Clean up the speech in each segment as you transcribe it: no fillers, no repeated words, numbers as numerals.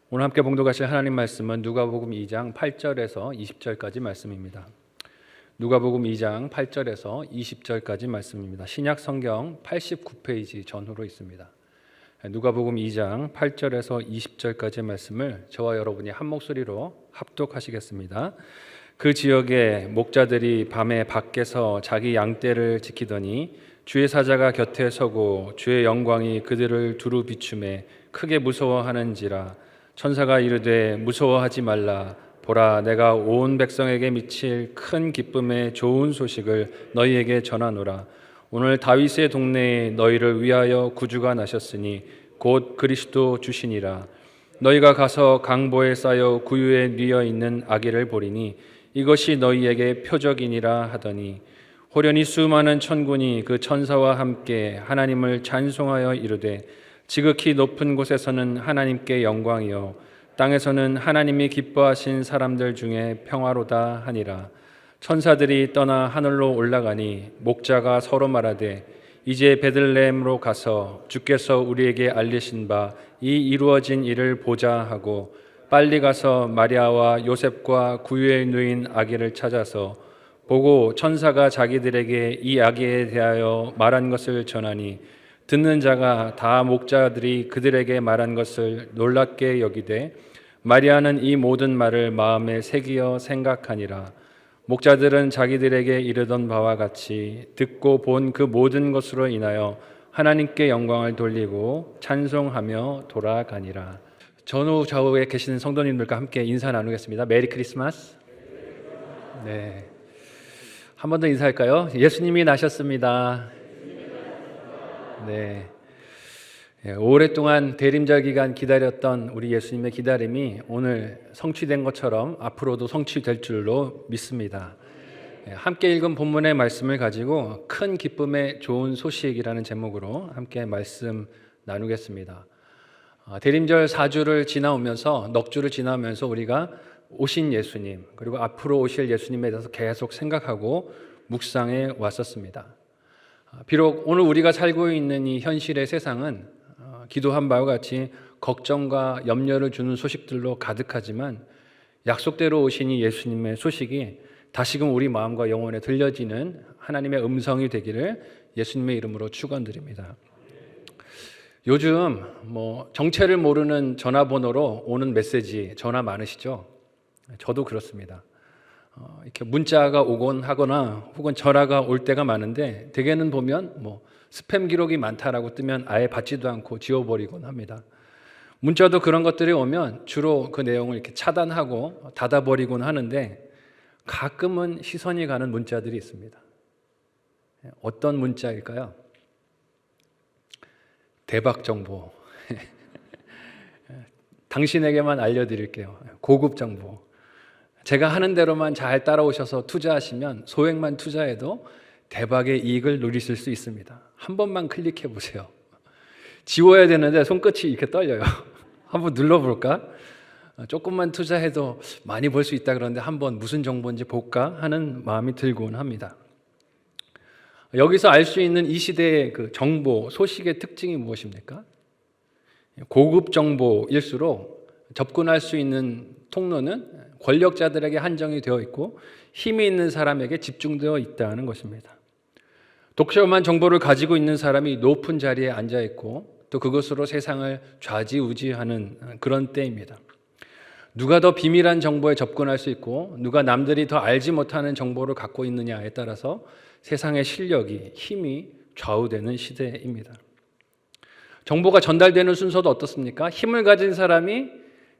오늘 함께 봉독하실 하나님 말씀은 누가복음 2장 8절에서 20절까지 말씀입니다. 누가복음 2장 8절에서 20절까지 말씀입니다. 신약 성경 89페이지 전후로 있습니다. 누가복음 2장 8절에서 20절까지 말씀을 저와 여러분이 한 목소리로 합독하시겠습니다. 그 지역에 목자들이 밤에 밖에서 자기 양떼를 지키더니 주의 사자가 곁에 서고 주의 영광이 그들을 두루 비추매 크게 무서워하는지라. 천사가 이르되 무서워하지 말라. 보라, 내가 온 백성에게 미칠 큰 기쁨의 좋은 소식을 너희에게 전하노라. 오늘 다윗의 동네에 너희를 위하여 구주가 나셨으니 곧 그리스도 주시니라. 너희가 가서 강보에 쌓여 구유에 뉘어 있는 아기를 보리니 이것이 너희에게 표적이니라 하더니 호련히 수많은 천군이 그 천사와 함께 하나님을 찬송하여 이르되 지극히 높은 곳에서는 하나님께 영광이요 땅에서는 하나님이 기뻐하신 사람들 중에 평화로다 하니라. 천사들이 떠나 하늘로 올라가니 목자가 서로 말하되 이제 베들레헴으로 가서 주께서 우리에게 알리신 바 이 이루어진 일을 보자 하고 빨리 가서 마리아와 요셉과 구유에 누인 아기를 찾아서 보고 천사가 자기들에게 이 아기에 대하여 말한 것을 전하니 듣는 자가 다 목자들이 그들에게 말한 것을 놀랍게 여기되 마리아는 이 모든 말을 마음에 새기어 생각하니라. 목자들은 자기들에게 이르던 바와 같이 듣고 본 그 모든 것으로 인하여 하나님께 영광을 돌리고 찬송하며 돌아가니라. 전후 좌우에 계시는 성도님들과 함께 인사 나누겠습니다. 메리 크리스마스. 네, 한 번 더 인사할까요? 예수님이 나셨습니다. 네, 오랫동안 대림절 기간 기다렸던 우리 예수님의 기다림이 오늘 성취된 것처럼 앞으로도 성취될 줄로 믿습니다. 함께 읽은 본문의 말씀을 가지고 큰 기쁨의 좋은 소식이라는 제목으로 함께 말씀 나누겠습니다. 대림절 4주를 지나오면서 넉 주를 지나오면서 우리가 오신 예수님 그리고 앞으로 오실 예수님에 대해서 계속 생각하고 묵상해 왔었습니다. 비록 오늘 우리가 살고 있는 이 현실의 세상은 기도한 바와 같이 걱정과 염려를 주는 소식들로 가득하지만 약속대로 오신 이 예수님의 소식이 다시금 우리 마음과 영혼에 들려지는 하나님의 음성이 되기를 예수님의 이름으로 축원드립니다. 요즘 정체를 모르는 전화번호로 오는 메시지, 전화 많으시죠? 저도 그렇습니다. 이렇게 문자가 오곤 하거나 혹은 전화가 올 때가 많은데 대개는 보면 스팸 기록이 많다라고 뜨면 아예 받지도 않고 지워버리곤 합니다. 문자도 그런 것들이 오면 주로 그 내용을 이렇게 차단하고 닫아버리곤 하는데 가끔은 시선이 가는 문자들이 있습니다. 어떤 문자일까요? 대박 정보. 당신에게만 알려드릴게요. 고급 정보. 제가 하는 대로만 잘 따라오셔서 투자하시면 소액만 투자해도 대박의 이익을 누리실 수 있습니다. 한 번만 클릭해 보세요. 지워야 되는데 손끝이 이렇게 떨려요. 한번 눌러볼까? 조금만 투자해도 많이 벌 수 있다 그러는데 한번 무슨 정보인지 볼까 하는 마음이 들곤 합니다. 여기서 알 수 있는 이 시대의 그 정보, 소식의 특징이 무엇입니까? 고급 정보일수록 접근할 수 있는 통로는 권력자들에게 한정이 되어 있고 힘이 있는 사람에게 집중되어 있다는 것입니다. 독점한 정보를 가지고 있는 사람이 높은 자리에 앉아 있고 또 그것으로 세상을 좌지우지하는 그런 때입니다. 누가 더 비밀한 정보에 접근할 수 있고 누가 남들이 더 알지 못하는 정보를 갖고 있느냐에 따라서 세상의 실력이, 힘이 좌우되는 시대입니다. 정보가 전달되는 순서도 어떻습니까? 힘을 가진 사람이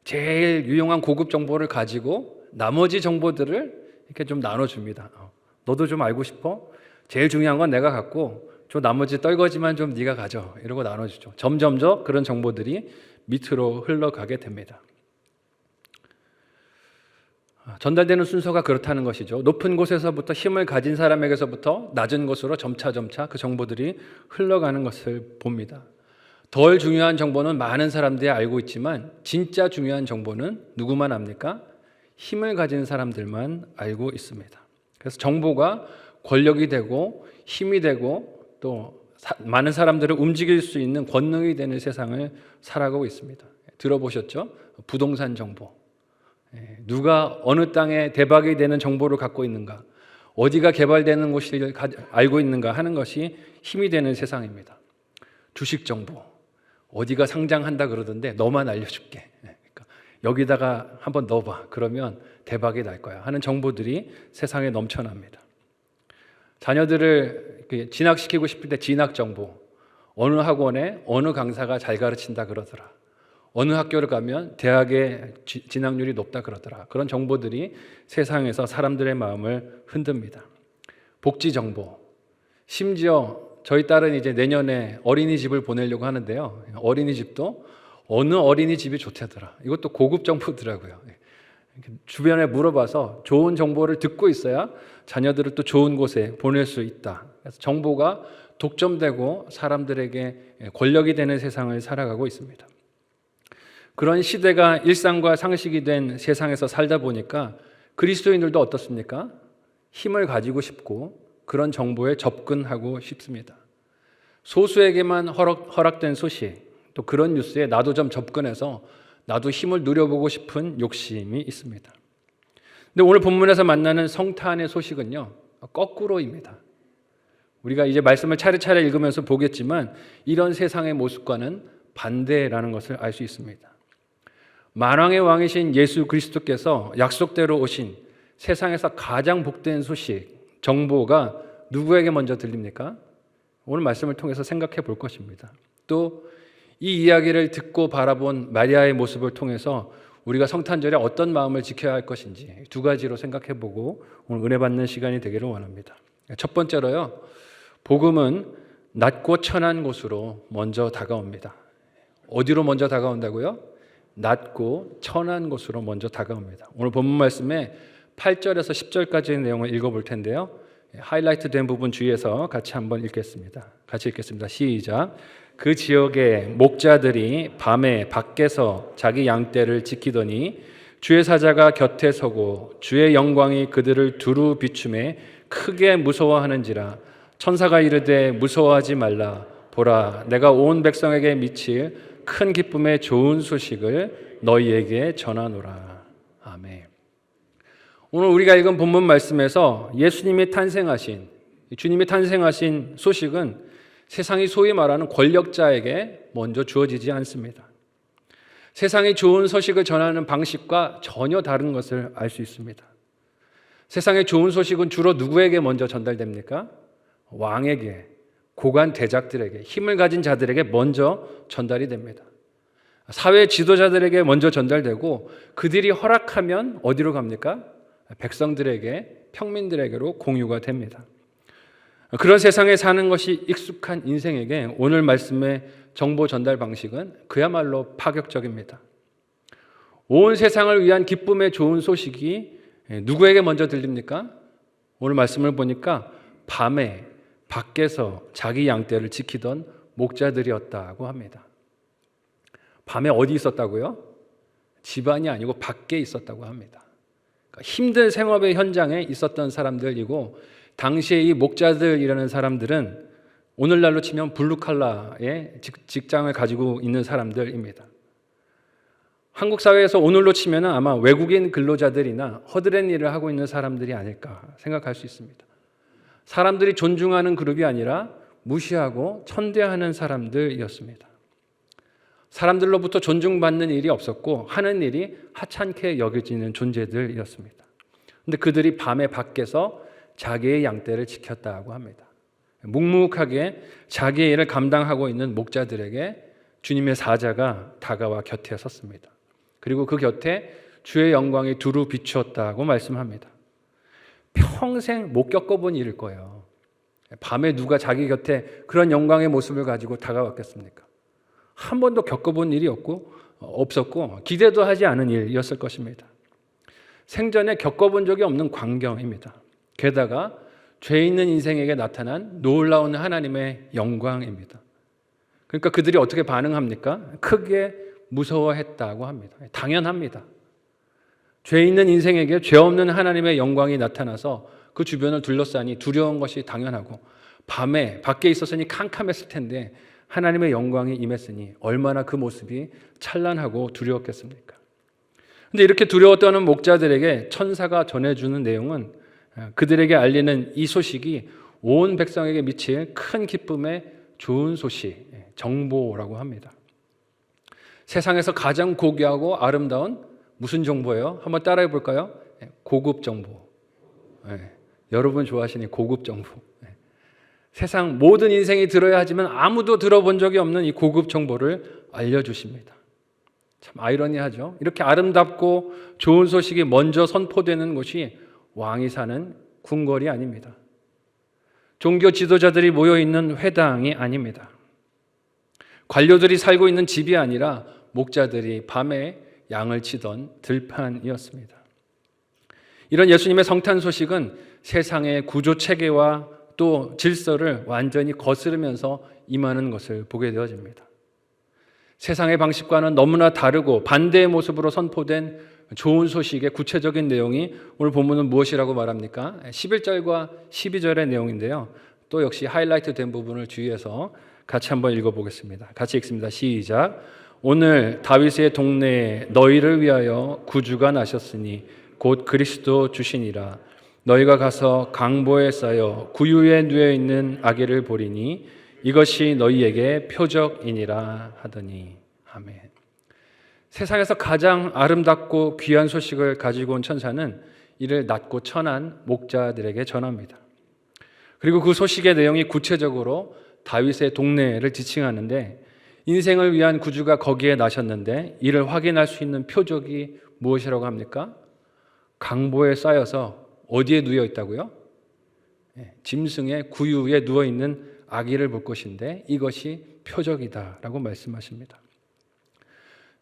제일 유용한 고급 정보를 가지고 나머지 정보들을 이렇게 좀 나눠줍니다. 너도 좀 알고 싶어? 제일 중요한 건 내가 갖고 저 나머지 떨거지만 좀 네가 가져. 이러고 나눠주죠. 점점점 그런 정보들이 밑으로 흘러가게 됩니다. 전달되는 순서가 그렇다는 것이죠. 높은 곳에서부터 힘을 가진 사람에게서부터 낮은 곳으로 점차 그 정보들이 흘러가는 것을 봅니다. 덜 중요한 정보는 많은 사람들이 알고 있지만 진짜 중요한 정보는 누구만 압니까? 힘을 가진 사람들만 알고 있습니다. 그래서 정보가 권력이 되고 힘이 되고 또 많은 사람들을 움직일 수 있는 권능이 되는 세상을 살아가고 있습니다. 들어보셨죠? 부동산 정보. 누가 어느 땅에 대박이 되는 정보를 갖고 있는가, 어디가 개발되는 곳을 알고 있는가 하는 것이 힘이 되는 세상입니다. 주식 정보, 어디가 상장한다 그러던데 너만 알려줄게. 그러니까 여기다가 한번 넣어봐. 그러면 대박이 날 거야 하는 정보들이 세상에 넘쳐납니다. 자녀들을 진학시키고 싶을 때 진학 정보, 어느 학원에 어느 강사가 잘 가르친다 그러더라, 어느 학교를 가면 대학의 진학률이 높다 그러더라. 그런 정보들이 세상에서 사람들의 마음을 흔듭니다. 복지 정보, 심지어 저희 딸은 이제 내년에 어린이집을 보내려고 하는데요, 어린이집도 어느 어린이집이 좋다더라. 이것도 고급 정보더라고요. 주변에 물어봐서 좋은 정보를 듣고 있어야 자녀들을 또 좋은 곳에 보낼 수 있다. 그래서 정보가 독점되고 사람들에게 권력이 되는 세상을 살아가고 있습니다. 그런 시대가 일상과 상식이 된 세상에서 살다 보니까 그리스도인들도 어떻습니까? 힘을 가지고 싶고 그런 정보에 접근하고 싶습니다. 소수에게만 허락된 소식, 또 그런 뉴스에 나도 좀 접근해서 나도 힘을 누려보고 싶은 욕심이 있습니다. 근데 오늘 본문에서 만나는 성탄의 소식은요, 거꾸로입니다. 우리가 이제 말씀을 차례차례 읽으면서 보겠지만 이런 세상의 모습과는 반대라는 것을 알 수 있습니다. 만왕의 왕이신 예수 그리스도께서 약속대로 오신 세상에서 가장 복된 소식, 정보가 누구에게 먼저 들립니까? 오늘 말씀을 통해서 생각해 볼 것입니다. 또 이 이야기를 듣고 바라본 마리아의 모습을 통해서 우리가 성탄절에 어떤 마음을 지켜야 할 것인지 두 가지로 생각해 보고 오늘 은혜 받는 시간이 되기를 원합니다. 첫 번째로요, 복음은 낮고 천한 곳으로 먼저 다가옵니다. 어디로 먼저 다가온다고요? 낮고 천한 곳으로 먼저 다가옵니다. 오늘 본문 말씀에 8절에서 10절까지의 내용을 읽어볼 텐데요, 하이라이트 된 부분 주의해서 같이 한번 읽겠습니다. 같이 읽겠습니다. 시작. 그 지역의 목자들이 밤에 밖에서 자기 양떼를 지키더니 주의 사자가 곁에 서고 주의 영광이 그들을 두루 비추매 크게 무서워하는지라. 천사가 이르되 무서워하지 말라. 보라, 내가 온 백성에게 미칠 큰 기쁨의 좋은 소식을 너희에게 전하노라. 아멘. 오늘 우리가 읽은 본문 말씀에서 예수님이 탄생하신, 주님이 탄생하신 소식은 세상이 소위 말하는 권력자에게 먼저 주어지지 않습니다. 세상이 좋은 소식을 전하는 방식과 전혀 다른 것을 알 수 있습니다. 세상의 좋은 소식은 주로 누구에게 먼저 전달됩니까? 왕에게, 고관 대작들에게, 힘을 가진 자들에게 먼저 전달이 됩니다. 사회 지도자들에게 먼저 전달되고 그들이 허락하면 어디로 갑니까? 백성들에게, 평민들에게로 공유가 됩니다. 그런 세상에 사는 것이 익숙한 인생에게 오늘 말씀의 정보 전달 방식은 그야말로 파격적입니다. 온 세상을 위한 기쁨의 좋은 소식이 누구에게 먼저 들립니까? 오늘 말씀을 보니까 밤에 밖에서 자기 양떼를 지키던 목자들이었다고 합니다. 밤에 어디 있었다고요? 집안이 아니고 밖에 있었다고 합니다. 그러니까 힘든 생업의 현장에 있었던 사람들이고, 당시에 이 목자들이라는 사람들은 오늘날로 치면 블루칼라의 직장을 가지고 있는 사람들입니다. 한국 사회에서 오늘로 치면 아마 외국인 근로자들이나 허드렛 일을 하고 있는 사람들이 아닐까 생각할 수 있습니다. 사람들이 존중하는 그룹이 아니라 무시하고 천대하는 사람들이었습니다. 사람들로부터 존중받는 일이 없었고 하는 일이 하찮게 여겨지는 존재들이었습니다. 그런데 그들이 밤에 밖에서 자기의 양떼를 지켰다고 합니다. 묵묵하게 자기의 일을 감당하고 있는 목자들에게 주님의 사자가 다가와 곁에 섰습니다. 그리고 그 곁에 주의 영광이 두루 비추었다고 말씀합니다. 평생 못 겪어본 일일 거예요. 밤에 누가 자기 곁에 그런 영광의 모습을 가지고 다가왔겠습니까? 한 번도 겪어본 일이 없었고 기대도 하지 않은 일이었을 것입니다. 생전에 겪어본 적이 없는 광경입니다. 게다가 죄 있는 인생에게 나타난 놀라운 하나님의 영광입니다. 그러니까 그들이 어떻게 반응합니까? 크게 무서워했다고 합니다. 당연합니다. 죄 있는 인생에게 죄 없는 하나님의 영광이 나타나서 그 주변을 둘러싸니 두려운 것이 당연하고, 밤에 밖에 있었으니 캄캄했을 텐데 하나님의 영광이 임했으니 얼마나 그 모습이 찬란하고 두려웠겠습니까? 근데 이렇게 두려워 떠는 목자들에게 천사가 전해주는 내용은 그들에게 알리는 이 소식이 온 백성에게 미칠 큰 기쁨의 좋은 소식, 정보라고 합니다. 세상에서 가장 고귀하고 아름다운 무슨 정보예요? 한번 따라해 볼까요? 고급 정보. 여러분 좋아하시는 고급 정보. 세상 모든 인생이 들어야 하지만 아무도 들어본 적이 없는 이 고급 정보를 알려주십니다. 참 아이러니하죠. 이렇게 아름답고 좋은 소식이 먼저 선포되는 곳이 왕이 사는 궁궐이 아닙니다. 종교 지도자들이 모여있는 회당이 아닙니다. 관료들이 살고 있는 집이 아니라 목자들이 밤에 양을 치던 들판이었습니다. 이런 예수님의 성탄 소식은 세상의 구조 체계와 또 질서를 완전히 거스르면서 임하는 것을 보게 되어집니다. 세상의 방식과는 너무나 다르고 반대의 모습으로 선포된 좋은 소식의 구체적인 내용이 오늘 본문은 무엇이라고 말합니까? 11절과 12절의 내용인데요. 또 역시 하이라이트 된 부분을 주의해서 같이 한번 읽어보겠습니다. 같이 읽습니다. 시작. 오늘 다윗의 동네에 너희를 위하여 구주가 나셨으니 곧 그리스도 주시니라. 너희가 가서 강보에 쌓여 구유에 누워 있는 아기를 보리니 이것이 너희에게 표적이니라 하더니. 아멘. 세상에서 가장 아름답고 귀한 소식을 가지고 온 천사는 이를 낮고 천한 목자들에게 전합니다. 그리고 그 소식의 내용이 구체적으로 다윗의 동네를 지칭하는데 인생을 위한 구주가 거기에 나셨는데 이를 확인할 수 있는 표적이 무엇이라고 합니까? 강보에 쌓여서 어디에 누워 있다고요? 짐승의 구유에 누워 있는 아기를 볼 것인데 이것이 표적이다라고 말씀하십니다.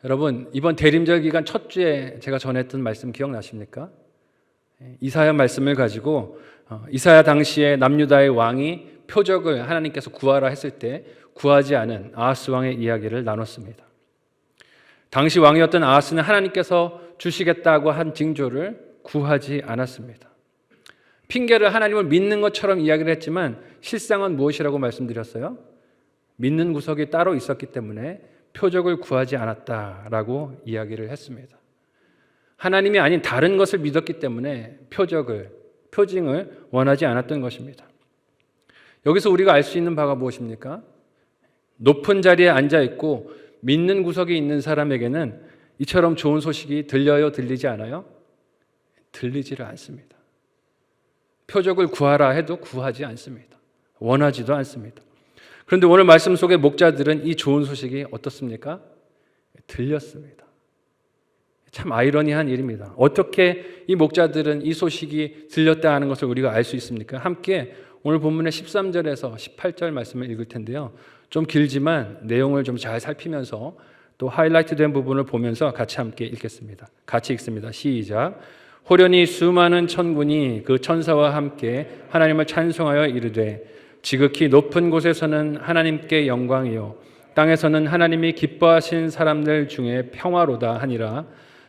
여러분, 이번 대림절 기간 첫 주에 제가 전했던 말씀 기억나십니까? 이사야 말씀을 가지고 이사야 당시에 남유다의 왕이 표적을 하나님께서 구하라 했을 때 구하지 않은 아하스 왕의 이야기를 나눴습니다. 당시 왕이었던 아하스는 하나님께서 주시겠다고 한 징조를 구하지 않았습니다. 핑계를 하나님을 믿는 것처럼 이야기를 했지만 실상은 무엇이라고 말씀드렸어요? 믿는 구석이 따로 있었기 때문에 표적을 구하지 않았다라고 이야기를 했습니다. 하나님이 아닌 다른 것을 믿었기 때문에 표징을 원하지 않았던 것입니다. 여기서 우리가 알 수 있는 바가 무엇입니까? 높은 자리에 앉아 있고 믿는 구석이 있는 사람에게는 이처럼 좋은 소식이 들려요, 들리지 않아요? 들리지를 않습니다. 표적을 구하라 해도 구하지 않습니다. 원하지도 않습니다. 그런데 오늘 말씀 속의 목자들은 이 좋은 소식이 어떻습니까? 들렸습니다. 참 아이러니한 일입니다. 어떻게 이 목자들은 이 소식이 들렸다 하는 것을 우리가 알 수 있습니까? 함께 오늘 본문의 13절에서 18절 말씀을 읽을 텐데요. 좀 길지만 내용을 좀 잘 살피면서 또 하이라이트 된 부분을 보면서 같이 함께 읽겠습니다. 같이 읽습니다. 시작. 호련히 수많은 천군이 그 천사와 함께 하나님을 찬송하여 이르되 지극히 높은 곳에서는 하나님께 영광이요 땅에서는 하나님이 기뻐하신 사람들 중에 평화로다 하니라.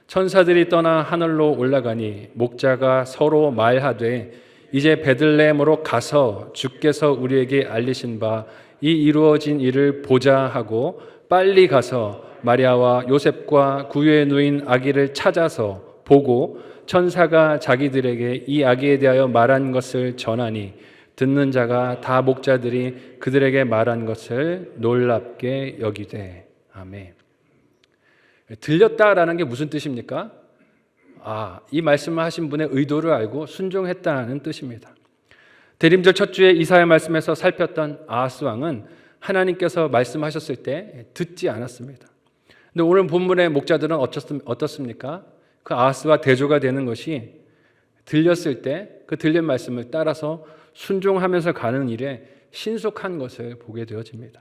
천사들이 떠나 하늘로 올라가니 목자가 서로 말하되 이제 베들레헴으로 가서 주께서 우리에게 알리신 바 이 이루어진 일을 보자 하고 빨리 가서 마리아와 요셉과 구유에 누인 아기를 찾아서 보고 천사가 자기들에게 이 아기에 대하여 말한 것을 전하니 듣는 자가 다 목자들이 그들에게 말한 것을 놀랍게 여기되. 아멘. 들렸다라는 게 무슨 뜻입니까? 이 말씀을 하신 분의 의도를 알고 순종했다는 뜻입니다. 대림절 첫 주에 이사야 말씀에서 살폈던 아하스 왕은 하나님께서 말씀하셨을 때 듣지 않았습니다. 근데 오늘 본문의 목자들은 어떻습니까? 그 아하스와 대조가 되는 것이 들렸을 때 그 들린 말씀을 따라서 순종하면서 가는 일에 신속한 것을 보게 되어집니다.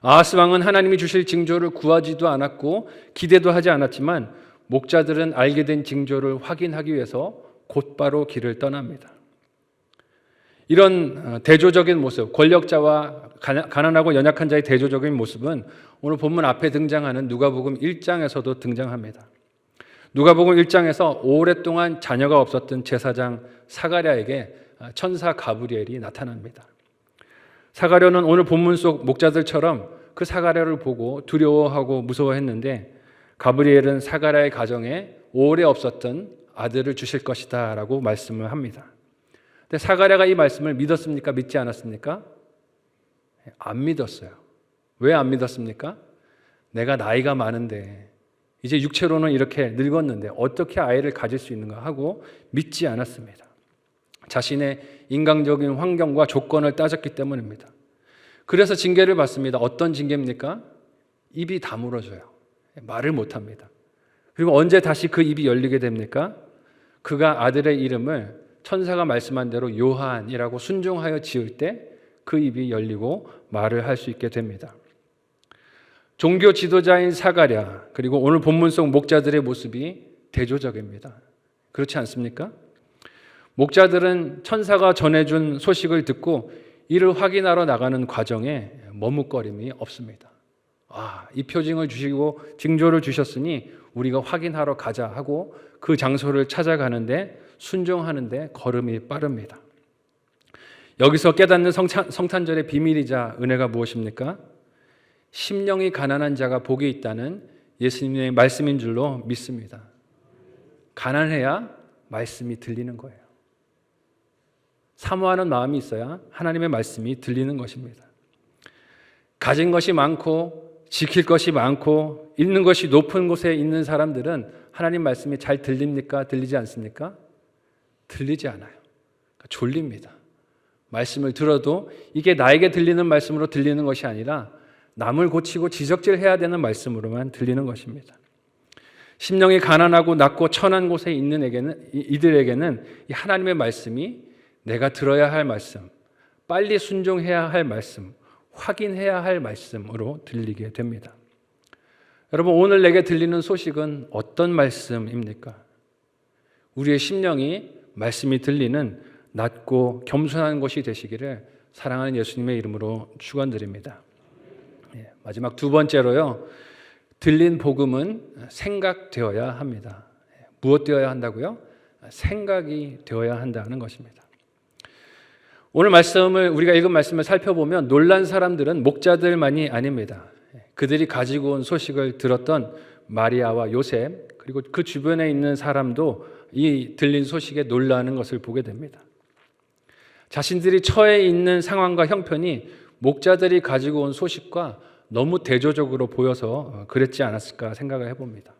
아하스 왕은 하나님이 주실 징조를 구하지도 않았고 기대도 하지 않았지만 목자들은 알게 된 징조를 확인하기 위해서 곧바로 길을 떠납니다. 이런 대조적인 모습, 권력자와 가난하고 연약한 자의 대조적인 모습은 오늘 본문 앞에 등장하는 누가복음 1장에서도 등장합니다. 누가복음 1장에서 오랫동안 자녀가 없었던 제사장 사가랴에게 천사 가브리엘이 나타납니다. 사가랴는 오늘 본문 속 목자들처럼 그 사가랴를 보고 두려워하고 무서워했는데 가브리엘은 사가랴의 가정에 오래 없었던 아들을 주실 것이다 라고 말씀을 합니다. 근데 사가랴가 이 말씀을 믿었습니까? 믿지 않았습니까? 안 믿었어요. 왜 안 믿었습니까? 내가 나이가 많은데 이제 육체로는 이렇게 늙었는데 어떻게 아이를 가질 수 있는가 하고 믿지 않았습니다. 자신의 인간적인 환경과 조건을 따졌기 때문입니다. 그래서 징계를 받습니다. 어떤 징계입니까? 입이 다물어져요. 말을 못합니다. 그리고 언제 다시 그 입이 열리게 됩니까? 그가 아들의 이름을 천사가 말씀한 대로 요한이라고 순종하여 지을 때 그 입이 열리고 말을 할 수 있게 됩니다. 종교 지도자인 사가랴 그리고 오늘 본문 속 목자들의 모습이 대조적입니다. 그렇지 않습니까? 목자들은 천사가 전해준 소식을 듣고 이를 확인하러 나가는 과정에 머뭇거림이 없습니다. 이 표징을 주시고 징조를 주셨으니 우리가 확인하러 가자 하고 그 장소를 찾아가는데 순종하는데 걸음이 빠릅니다. 여기서 깨닫는 성탄절의 비밀이자 은혜가 무엇입니까? 심령이 가난한 자가 복이 있다는 예수님의 말씀인 줄로 믿습니다. 가난해야 말씀이 들리는 거예요. 사모하는 마음이 있어야 하나님의 말씀이 들리는 것입니다. 가진 것이 많고 지킬 것이 많고 있는 것이 높은 곳에 있는 사람들은 하나님 말씀이 잘 들립니까? 들리지 않습니까? 들리지 않아요. 그러니까 졸립니다. 말씀을 들어도 이게 나에게 들리는 말씀으로 들리는 것이 아니라 남을 고치고 지적질해야 되는 말씀으로만 들리는 것입니다. 심령이 가난하고 낮고 천한 곳에 있는 이들에게는 이 하나님의 말씀이 내가 들어야 할 말씀, 빨리 순종해야 할 말씀, 확인해야 할 말씀으로 들리게 됩니다. 여러분, 오늘 내게 들리는 소식은 어떤 말씀입니까? 우리의 심령이 말씀이 들리는 낮고 겸손한 곳이 되시기를 사랑하는 예수님의 이름으로 축원드립니다. 마지막 두 번째로요. 들린 복음은 생각되어야 합니다. 무엇 되어야 한다고요? 생각이 되어야 한다는 것입니다. 오늘 말씀을 우리가 읽은 말씀을 살펴보면 놀란 사람들은 목자들만이 아닙니다. 그들이 가지고 온 소식을 들었던 마리아와 요셉 그리고 그 주변에 있는 사람도 이 들린 소식에 놀라는 것을 보게 됩니다. 자신들이 처해 있는 상황과 형편이 목자들이 가지고 온 소식과 너무 대조적으로 보여서 그랬지 않았을까 생각을 해봅니다.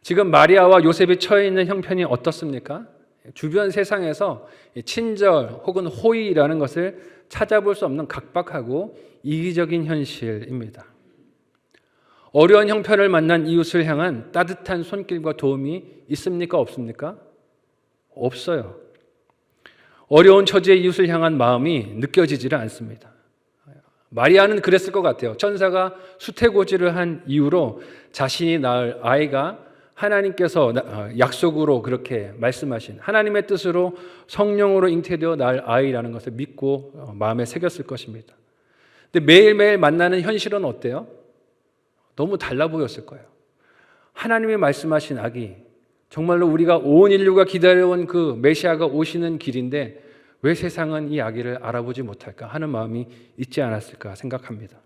지금 마리아와 요셉이 처해 있는 형편이 어떻습니까? 주변 세상에서 친절 혹은 호의라는 것을 찾아볼 수 없는 각박하고 이기적인 현실입니다. 어려운 형편을 만난 이웃을 향한 따뜻한 손길과 도움이 있습니까? 없습니까? 없어요. 어려운 처지의 이웃을 향한 마음이 느껴지지를 않습니다. 마리아는 그랬을 것 같아요. 천사가 수태고지를 한 이후로 자신이 낳을 아이가 하나님께서 약속으로 그렇게 말씀하신 하나님의 뜻으로 성령으로 잉태되어 낳을 아이라는 것을 믿고 마음에 새겼을 것입니다. 근데 매일매일 만나는 현실은 어때요? 너무 달라 보였을 거예요. 하나님이 말씀하신 아기, 정말로 우리가 온 인류가 기다려온 그 메시아가 오시는 길인데 왜 세상은 이 아기를 알아보지 못할까 하는 마음이 있지 않았을까 생각합니다.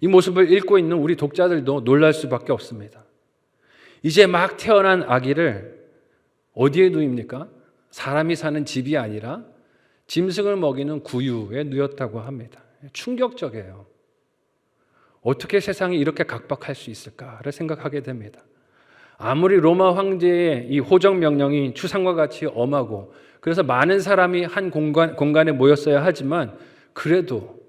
이 모습을 읽고 있는 우리 독자들도 놀랄 수밖에 없습니다. 이제 막 태어난 아기를 어디에 누입니까? 사람이 사는 집이 아니라 짐승을 먹이는 구유에 누였다고 합니다. 충격적이에요. 어떻게 세상이 이렇게 각박할 수 있을까를 생각하게 됩니다. 아무리 로마 황제의 이 호정 명령이 추상과 같이 엄하고 그래서 많은 사람이 한 공간에 모였어야 하지만 그래도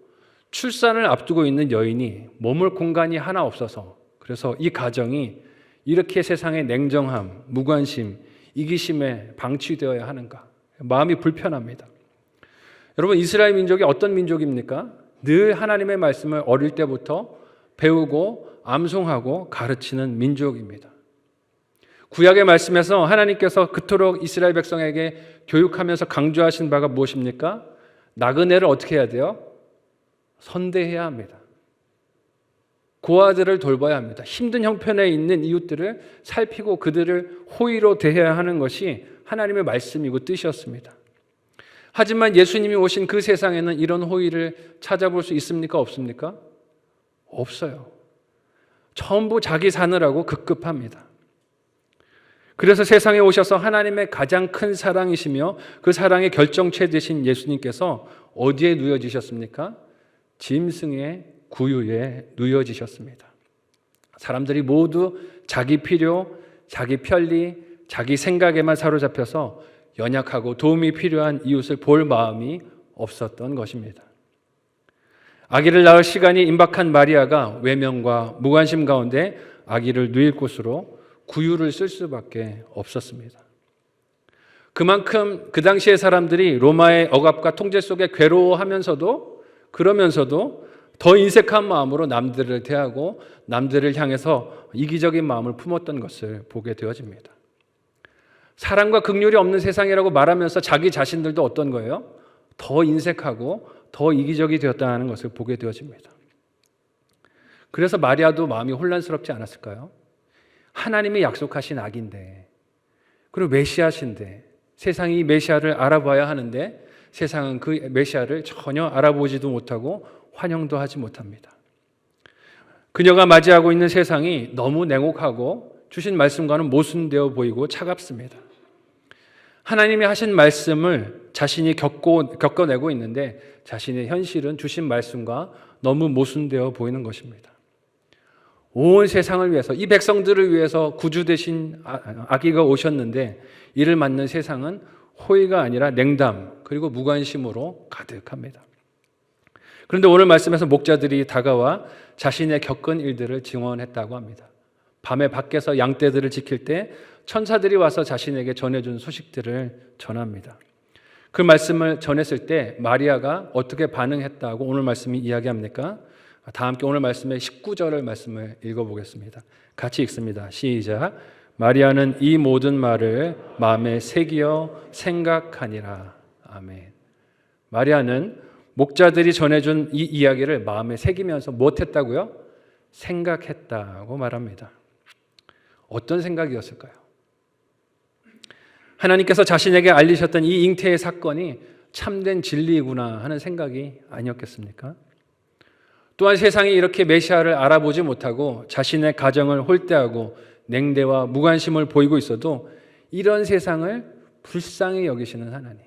출산을 앞두고 있는 여인이 머물 공간이 하나 없어서 그래서 이 가정이 이렇게 세상의 냉정함, 무관심, 이기심에 방치되어야 하는가? 마음이 불편합니다. 여러분, 이스라엘 민족이 어떤 민족입니까? 늘 하나님의 말씀을 어릴 때부터 배우고 암송하고 가르치는 민족입니다. 구약의 말씀에서 하나님께서 그토록 이스라엘 백성에게 교육하면서 강조하신 바가 무엇입니까? 나그네를 어떻게 해야 돼요? 선대해야 합니다. 고아들을 돌봐야 합니다. 힘든 형편에 있는 이웃들을 살피고 그들을 호의로 대해야 하는 것이 하나님의 말씀이고 뜻이었습니다. 하지만 예수님이 오신 그 세상에는 이런 호의를 찾아볼 수 있습니까? 없습니까? 없어요. 전부 자기 사느라고 급급합니다. 그래서 세상에 오셔서 하나님의 가장 큰 사랑이시며 그 사랑의 결정체 되신 예수님께서 어디에 누워지셨습니까? 짐승의 구유에 누워지셨습니다. 사람들이 모두 자기 필요, 자기 편리, 자기 생각에만 사로잡혀서 연약하고 도움이 필요한 이웃을 볼 마음이 없었던 것입니다. 아기를 낳을 시간이 임박한 마리아가 외면과 무관심 가운데 아기를 누일 곳으로 구유를 쓸 수밖에 없었습니다. 그만큼 그 당시의 사람들이 로마의 억압과 통제 속에 그러면서도 더 인색한 마음으로 남들을 대하고 남들을 향해서 이기적인 마음을 품었던 것을 보게 되어집니다. 사랑과 긍휼이 없는 세상이라고 말하면서 자기 자신들도 어떤 거예요? 더 인색하고 더 이기적이 되었다는 것을 보게 되어집니다. 그래서 마리아도 마음이 혼란스럽지 않았을까요? 하나님이 약속하신 아기인데, 그리고 메시아신데, 세상이 이 메시아를 알아봐야 하는데 세상은 그 메시아를 전혀 알아보지도 못하고 환영도 하지 못합니다. 그녀가 맞이하고 있는 세상이 너무 냉혹하고 주신 말씀과는 모순되어 보이고 차갑습니다. 하나님이 하신 말씀을 자신이 겪어내고 있는데 자신의 현실은 주신 말씀과 너무 모순되어 보이는 것입니다. 온 세상을 위해서, 이 백성들을 위해서 구주 되신 아기가 오셨는데 이를 맞는 세상은 호의가 아니라 냉담 그리고 무관심으로 가득합니다. 그런데 오늘 말씀에서 목자들이 다가와 자신의 겪은 일들을 증언했다고 합니다. 밤에 밖에서 양떼들을 지킬 때 천사들이 와서 자신에게 전해준 소식들을 전합니다. 그 말씀을 전했을 때 마리아가 어떻게 반응했다고 오늘 말씀이 이야기합니까? 다 함께 오늘 말씀의 19절을 말씀을 읽어보겠습니다. 같이 읽습니다. 시작. 마리아는 이 모든 말을 마음에 새기어 생각하니라. 아멘. 마리아는 목자들이 전해준 이 이야기를 마음에 새기면서 무엇했다고요? 생각했다고 말합니다. 어떤 생각이었을까요? 하나님께서 자신에게 알리셨던 이 잉태의 사건이 참된 진리이구나 하는 생각이 아니었겠습니까? 또한 세상이 이렇게 메시아를 알아보지 못하고 자신의 가정을 홀대하고 냉대와 무관심을 보이고 있어도 이런 세상을 불쌍히 여기시는 하나님,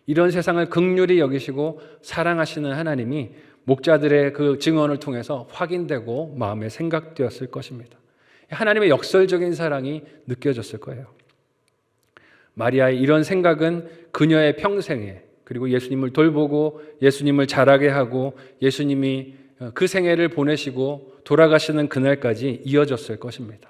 이런 세상을 긍휼히 여기시고 사랑하시는 하나님이 목자들의 그 증언을 통해서 확인되고 마음에 생각되었을 것입니다. 하나님의 역설적인 사랑이 느껴졌을 거예요. 마리아의 이런 생각은 그녀의 평생에, 그리고 예수님을 돌보고 예수님을 자라게 하고 예수님이 그 생애를 보내시고 돌아가시는 그날까지 이어졌을 것입니다.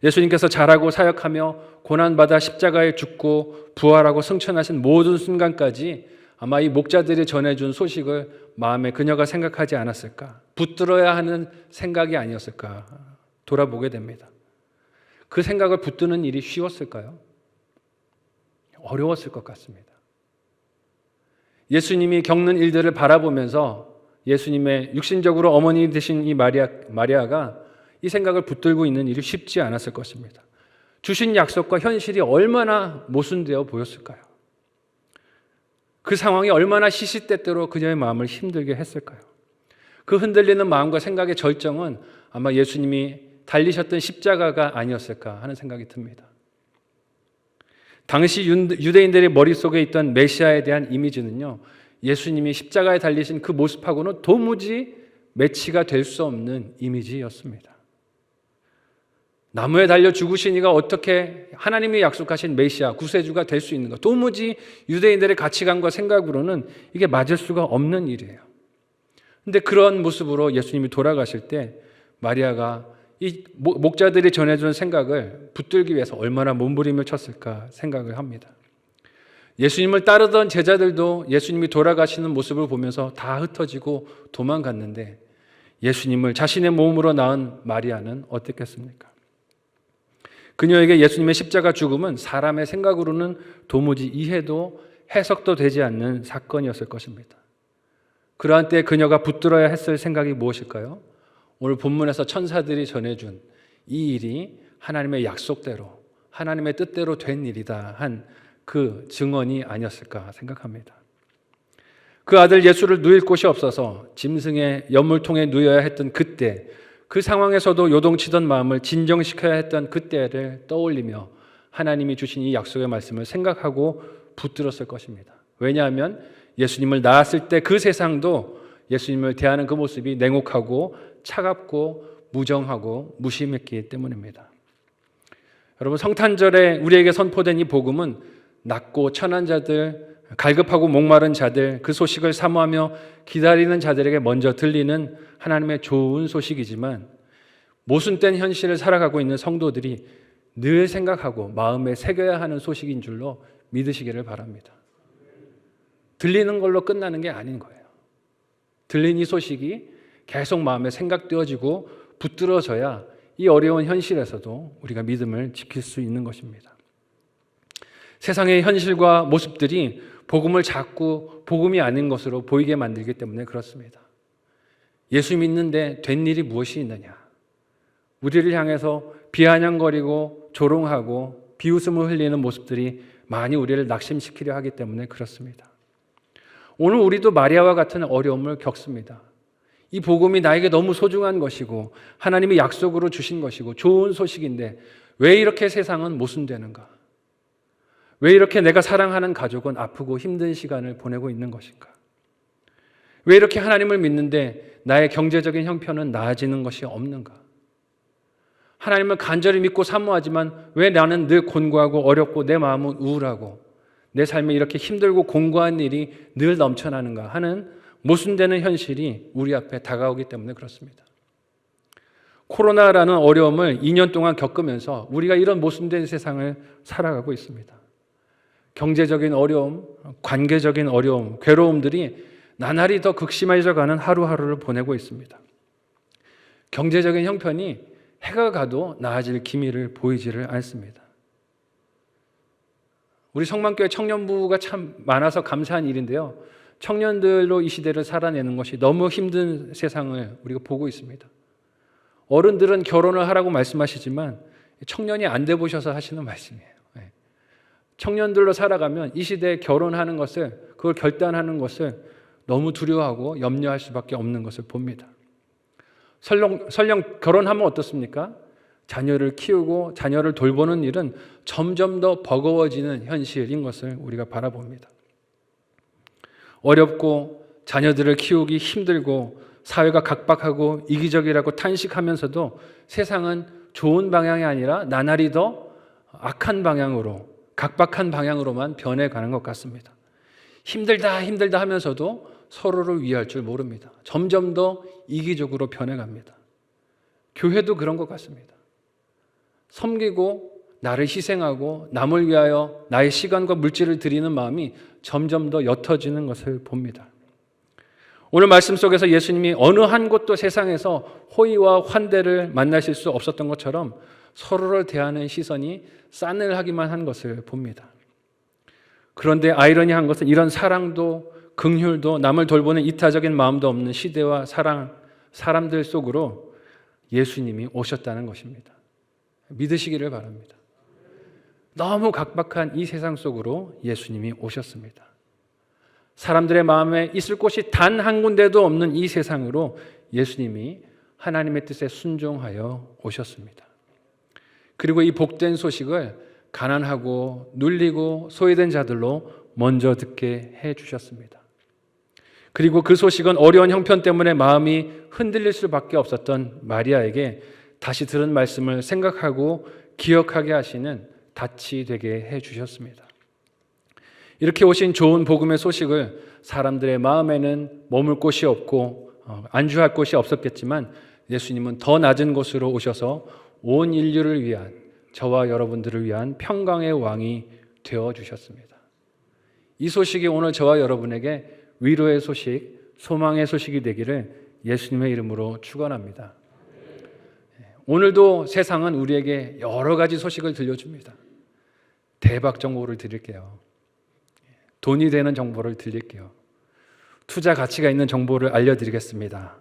예수님께서 자라고 사역하며 고난받아 십자가에 죽고 부활하고 승천하신 모든 순간까지 아마 이 목자들이 전해준 소식을 마음에 그녀가 생각하지 않았을까? 붙들어야 하는 생각이 아니었을까? 돌아보게 됩니다. 그 생각을 붙드는 일이 쉬웠을까요? 어려웠을 것 같습니다. 예수님이 겪는 일들을 바라보면서 예수님의 육신적으로 어머니 되신 이 마리아가 이 생각을 붙들고 있는 일이 쉽지 않았을 것입니다. 주신 약속과 현실이 얼마나 모순되어 보였을까요? 그 상황이 얼마나 시시때때로 그녀의 마음을 힘들게 했을까요? 그 흔들리는 마음과 생각의 절정은 아마 예수님이 달리셨던 십자가가 아니었을까 하는 생각이 듭니다. 당시 유대인들의 머릿속에 있던 메시아에 대한 이미지는요, 예수님이 십자가에 달리신 그 모습하고는 도무지 매치가 될 수 없는 이미지였습니다. 나무에 달려 죽으신 이가 어떻게 하나님이 약속하신 메시아, 구세주가 될 수 있는가? 도무지 유대인들의 가치관과 생각으로는 이게 맞을 수가 없는 일이에요. 그런데 그런 모습으로 예수님이 돌아가실 때 마리아가 이 목자들이 전해준 생각을 붙들기 위해서 얼마나 몸부림을 쳤을까 생각을 합니다. 예수님을 따르던 제자들도 예수님이 돌아가시는 모습을 보면서 다 흩어지고 도망갔는데 예수님을 자신의 몸으로 낳은 마리아는 어땠겠습니까? 그녀에게 예수님의 십자가 죽음은 사람의 생각으로는 도무지 이해도 해석도 되지 않는 사건이었을 것입니다. 그러한 때 그녀가 붙들어야 했을 생각이 무엇일까요? 오늘 본문에서 천사들이 전해준 이 일이 하나님의 약속대로, 하나님의 뜻대로 된 일이다 한 그 증언이 아니었을까 생각합니다. 그 아들 예수를 누일 곳이 없어서 짐승의 연물통에 누여야 했던 그때, 그 상황에서도 요동치던 마음을 진정시켜야 했던 그때를 떠올리며 하나님이 주신 이 약속의 말씀을 생각하고 붙들었을 것입니다. 왜냐하면 예수님을 낳았을 때 그 세상도 예수님을 대하는 그 모습이 냉혹하고 차갑고 무정하고 무심했기 때문입니다. 여러분, 성탄절에 우리에게 선포된 이 복음은 낮고 천한 자들, 갈급하고 목마른 자들, 그 소식을 사모하며 기다리는 자들에게 먼저 들리는 하나님의 좋은 소식이지만, 모순된 현실을 살아가고 있는 성도들이 늘 생각하고 마음에 새겨야 하는 소식인 줄로 믿으시기를 바랍니다. 들리는 걸로 끝나는 게 아닌 거예요. 들린 이 소식이 계속 마음에 생각되어지고 붙들어져야 이 어려운 현실에서도 우리가 믿음을 지킬 수 있는 것입니다. 세상의 현실과 모습들이 복음을 자꾸 복음이 아닌 것으로 보이게 만들기 때문에 그렇습니다. 예수 믿는데 된 일이 무엇이 있느냐? 우리를 향해서 비아냥거리고 조롱하고 비웃음을 흘리는 모습들이 많이 우리를 낙심시키려 하기 때문에 그렇습니다. 오늘 우리도 마리아와 같은 어려움을 겪습니다. 이 복음이 나에게 너무 소중한 것이고 하나님이 약속으로 주신 것이고 좋은 소식인데 왜 이렇게 세상은 모순되는가? 왜 이렇게 내가 사랑하는 가족은 아프고 힘든 시간을 보내고 있는 것인가? 왜 이렇게 하나님을 믿는데 나의 경제적인 형편은 나아지는 것이 없는가? 하나님을 간절히 믿고 사모하지만 왜 나는 늘 곤고하고 어렵고 내 마음은 우울하고 내 삶에 이렇게 힘들고 공고한 일이 늘 넘쳐나는가 하는 모순되는 현실이 우리 앞에 다가오기 때문에 그렇습니다. 코로나라는 어려움을 2년 동안 겪으면서 우리가 이런 모순된 세상을 살아가고 있습니다. 경제적인 어려움, 관계적인 어려움, 괴로움들이 나날이 더 극심해져가는 하루하루를 보내고 있습니다. 경제적인 형편이 해가 가도 나아질 기미를 보이지를 않습니다. 우리 성만교회 청년부가 참 많아서 감사한 일인데요. 청년들로 이 시대를 살아내는 것이 너무 힘든 세상을 우리가 보고 있습니다. 어른들은 결혼을 하라고 말씀하시지만 청년이 안 돼 보셔서 하시는 말씀이에요. 청년들로 살아가면 이 시대에 결혼하는 것을, 그걸 결단하는 것을 너무 두려워하고 염려할 수밖에 없는 것을 봅니다. 설령 결혼하면 어떻습니까? 자녀를 키우고 자녀를 돌보는 일은 점점 더 버거워지는 현실인 것을 우리가 바라봅니다. 어렵고 자녀들을 키우기 힘들고 사회가 각박하고 이기적이라고 탄식하면서도 세상은 좋은 방향이 아니라 나날이 더 악한 방향으로, 각박한 방향으로만 변해가는 것 같습니다. 힘들다 하면서도 서로를 위할 줄 모릅니다. 점점 더 이기적으로 변해갑니다. 교회도 그런 것 같습니다. 섬기고 나를 희생하고 남을 위하여 나의 시간과 물질을 드리는 마음이 점점 더 옅어지는 것을 봅니다. 오늘 말씀 속에서 예수님이 어느 한 곳도 세상에서 호의와 환대를 만나실 수 없었던 것처럼 서로를 대하는 시선이 싸늘하기만 한 것을 봅니다. 그런데 아이러니한 것은 이런 사랑도 긍휼도 남을 돌보는 이타적인 마음도 없는 시대와 사람들 속으로 예수님이 오셨다는 것입니다. 믿으시기를 바랍니다. 너무 각박한 이 세상 속으로 예수님이 오셨습니다. 사람들의 마음에 있을 곳이 단 한 군데도 없는 이 세상으로 예수님이 하나님의 뜻에 순종하여 오셨습니다. 그리고 이 복된 소식을 가난하고 눌리고 소외된 자들로 먼저 듣게 해주셨습니다. 그리고 그 소식은 어려운 형편 때문에 마음이 흔들릴 수밖에 없었던 마리아에게 다시 들은 말씀을 생각하고 기억하게 하시는 닻이 되게 해주셨습니다. 이렇게 오신 좋은 복음의 소식을 사람들의 마음에는 머물 곳이 없고 안주할 곳이 없었겠지만 예수님은 더 낮은 곳으로 오셔서 온 인류를 위한, 저와 여러분들을 위한 평강의 왕이 되어주셨습니다. 이 소식이 오늘 저와 여러분에게 위로의 소식, 소망의 소식이 되기를 예수님의 이름으로 축원합니다. 오늘도 세상은 우리에게 여러 가지 소식을 들려줍니다. 대박 정보를 드릴게요. 돈이 되는 정보를 드릴게요. 투자 가치가 있는 정보를 알려드리겠습니다.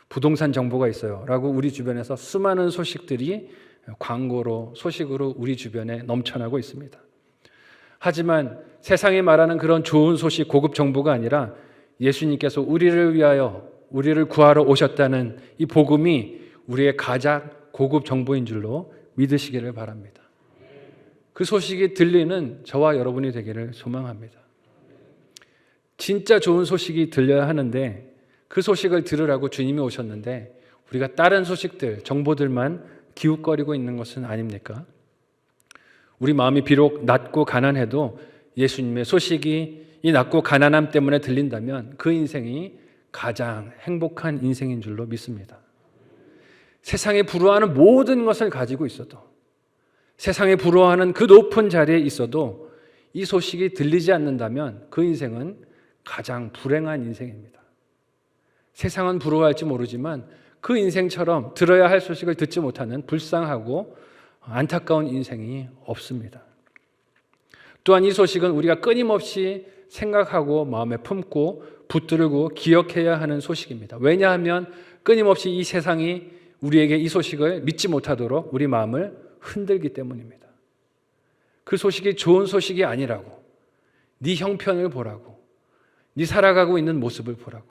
부동산 정보가 있어요 라고 우리 주변에서 수많은 소식들이 광고로, 소식으로 우리 주변에 넘쳐나고 있습니다. 하지만 세상이 말하는 그런 좋은 소식, 고급 정보가 아니라 예수님께서 우리를 위하여 우리를 구하러 오셨다는 이 복음이 우리의 가장 고급 정보인 줄로 믿으시기를 바랍니다. 그 소식이 들리는 저와 여러분이 되기를 소망합니다. 진짜 좋은 소식이 들려야 하는데 그 소식을 들으라고 주님이 오셨는데 우리가 다른 소식들, 정보들만 기웃거리고 있는 것은 아닙니까? 우리 마음이 비록 낮고 가난해도 예수님의 소식이 이 낮고 가난함 때문에 들린다면 그 인생이 가장 행복한 인생인 줄로 믿습니다. 세상에 부러워하는 모든 것을 가지고 있어도, 세상에 부러워하는 그 높은 자리에 있어도 이 소식이 들리지 않는다면 그 인생은 가장 불행한 인생입니다. 세상은 부러워할지 모르지만 그 인생처럼 들어야 할 소식을 듣지 못하는 불쌍하고 안타까운 인생이 없습니다. 또한 이 소식은 우리가 끊임없이 생각하고 마음에 품고 붙들고 기억해야 하는 소식입니다. 왜냐하면 끊임없이 이 세상이 우리에게 이 소식을 믿지 못하도록 우리 마음을 흔들기 때문입니다. 그 소식이 좋은 소식이 아니라고, 네 형편을 보라고, 네 살아가고 있는 모습을 보라고,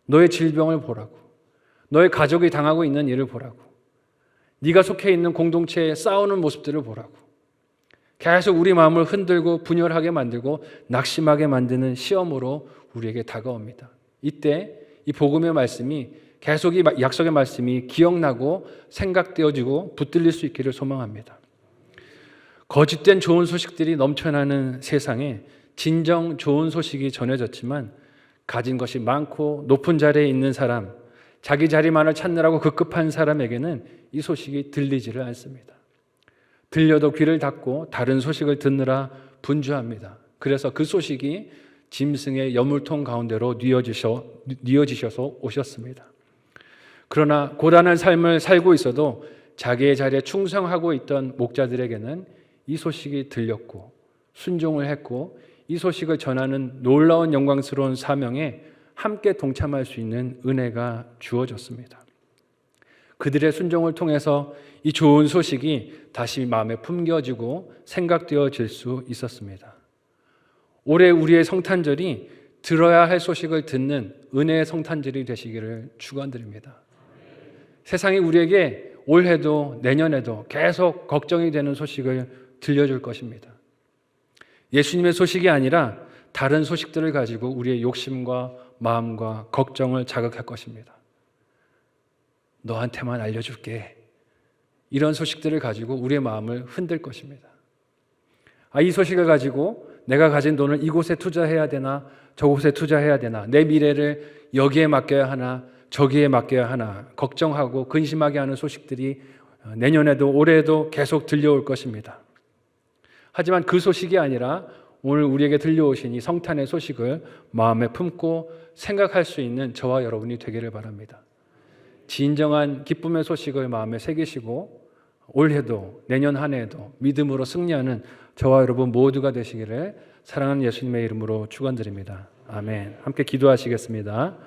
너의 질병을 보라고, 너의 가족이 당하고 있는 일을 보라고, 네가 속해 있는 공동체에 싸우는 모습들을 보라고, 계속 우리 마음을 흔들고 분열하게 만들고 낙심하게 만드는 시험으로 우리에게 다가옵니다. 이때 이 복음의 말씀이 계속 이 약속의 말씀이 기억나고 생각되어지고 붙들릴 수 있기를 소망합니다. 거짓된 좋은 소식들이 넘쳐나는 세상에 진정 좋은 소식이 전해졌지만 가진 것이 많고 높은 자리에 있는 사람, 자기 자리만을 찾느라고 급급한 사람에게는 이 소식이 들리지를 않습니다. 들려도 귀를 닫고 다른 소식을 듣느라 분주합니다. 그래서 그 소식이 짐승의 여물통 가운데로 뉘어지셔서 오셨습니다. 그러나 고단한 삶을 살고 있어도 자기의 자리에 충성하고 있던 목자들에게는 이 소식이 들렸고 순종을 했고 이 소식을 전하는 놀라운 영광스러운 사명에 함께 동참할 수 있는 은혜가 주어졌습니다. 그들의 순종을 통해서 이 좋은 소식이 다시 마음에 품겨지고 생각되어질 수 있었습니다. 올해 우리의 성탄절이 들어야 할 소식을 듣는 은혜의 성탄절이 되시기를 축원드립니다. 세상이 우리에게 올해도 내년에도 계속 걱정이 되는 소식을 들려줄 것입니다. 예수님의 소식이 아니라 다른 소식들을 가지고 우리의 욕심과 마음과 걱정을 자극할 것입니다. 너한테만 알려줄게. 이런 소식들을 가지고 우리의 마음을 흔들 것입니다. 이 소식을 가지고 내가 가진 돈을 이곳에 투자해야 되나 저곳에 투자해야 되나, 내 미래를 여기에 맡겨야 하나 저기에 맡겨야 하나 걱정하고 근심하게 하는 소식들이 내년에도 올해에도 계속 들려올 것입니다. 하지만 그 소식이 아니라 오늘 우리에게 들려오신 이 성탄의 소식을 마음에 품고 생각할 수 있는 저와 여러분이 되기를 바랍니다. 진정한 기쁨의 소식을 마음에 새기시고 올해도 내년 한 해에도 믿음으로 승리하는 저와 여러분 모두가 되시기를 사랑하는 예수님의 이름으로 축원드립니다. 아멘. 함께 기도하시겠습니다.